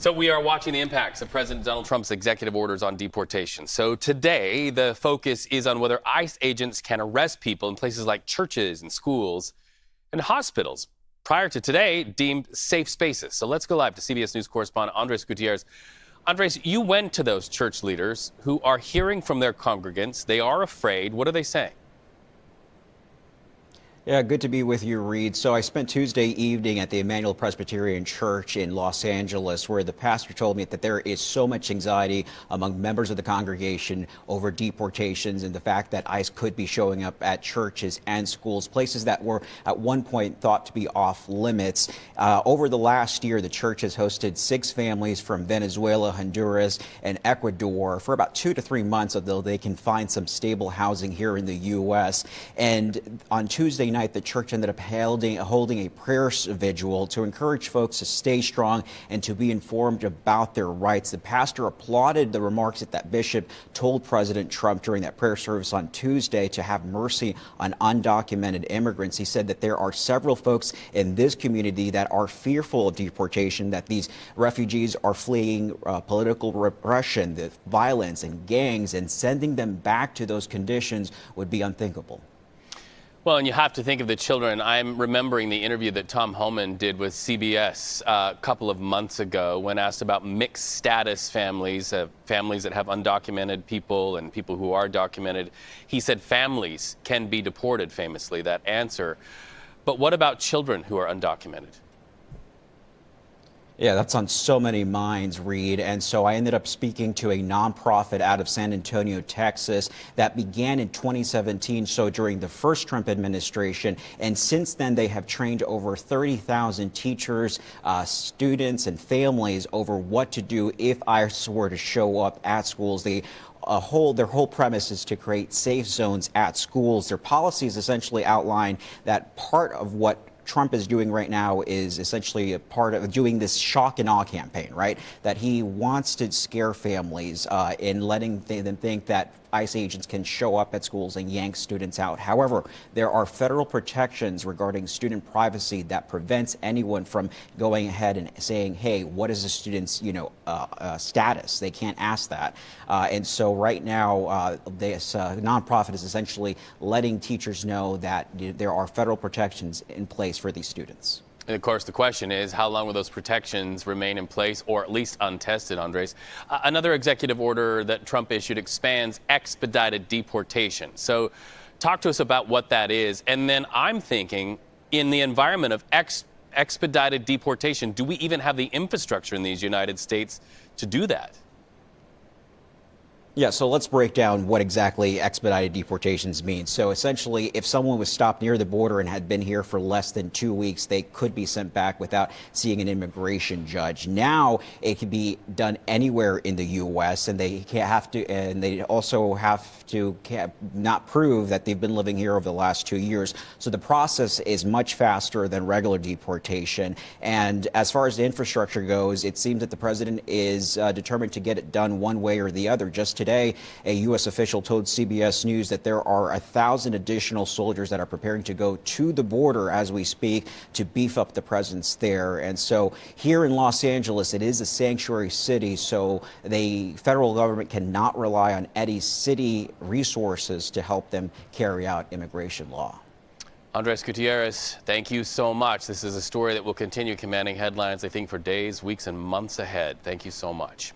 So we are watching the impacts of President Donald Trump's executive orders on deportation. So today, the focus is on whether ICE agents can arrest people in places like churches and schools and hospitals, prior to today deemed safe spaces. So let's go live to CBS News correspondent Andres Gutierrez. Andres, you went to those church leaders who are hearing from their congregants. They are afraid. What are they saying? Yeah, good to be with you, Reed. So I spent Tuesday evening at the Emmanuel Presbyterian Church in Los Angeles, where the pastor told me that there is so much anxiety among members of the congregation over deportations and the fact that ICE could be showing up at churches and schools, places that were at one point thought to be off limits. Over the last year, the church has hosted 6 families from Venezuela, Honduras, and Ecuador for about 2 to 3 months until they can find some stable housing here in the U.S. And on Tuesday night, the church ended up holding a prayer vigil to encourage folks to stay strong and to be informed about their rights. The pastor applauded the remarks that bishop told President Trump during that prayer service on Tuesday to have mercy on undocumented immigrants. He said that there are several folks in this community that are fearful of deportation, that these refugees are fleeing political repression, the violence and gangs, and sending them back to those conditions would be unthinkable. Well, and you have to think of the children. I'm remembering the interview that Tom Homan did with CBS a couple of months ago when asked about mixed status families, families that have undocumented people and people who are documented. He said families can be deported, famously, that answer. But what about children who are undocumented? Yeah, that's on so many minds, Reed. And so I ended up speaking to a nonprofit out of San Antonio, Texas, that began in 2017, so during the first Trump administration. And since then, they have trained over 30,000 teachers, students, and families over what to do if ICE were to show up at schools. Their whole premise is to create safe zones at schools. Their policies essentially outline that part of what Trump is doing right now is essentially a part of doing this shock and awe campaign, right? That he wants to scare families in letting them think that ICE agents can show up at schools and yank students out. However, there are federal protections regarding student privacy that prevents anyone from going ahead and saying, hey, what is a student's, status? They can't ask that. And so right now, this nonprofit is essentially letting teachers know that there are federal protections in place for these students. And of course, the question is, how long will those protections remain in place, or at least untested, Andres? Another executive order that Trump issued expands expedited deportation. So talk to us about what that is. And then I'm thinking, in the environment of expedited deportation, do we even have the infrastructure in these United States to do that? Yeah, so let's break down what exactly expedited deportations mean. So essentially, if someone was stopped near the border and had been here for less than 2 weeks, they could be sent back without seeing an immigration judge. Now it can be done anywhere in the U.S. and they also have to not prove that they've been living here over the last 2 years. So the process is much faster than regular deportation. And as far as the infrastructure goes, it seems that the president is determined to get it done one way or the other. Just today, a U.S. official told CBS News that there are 1,000 additional soldiers that are preparing to go to the border as we speak to beef up the presence there. And so here in Los Angeles, it is a sanctuary city, so the federal government cannot rely on any city resources to help them carry out immigration law. Andres Gutierrez, thank you so much. This is a story that will continue commanding headlines, I think, for days, weeks, and months ahead. Thank you so much.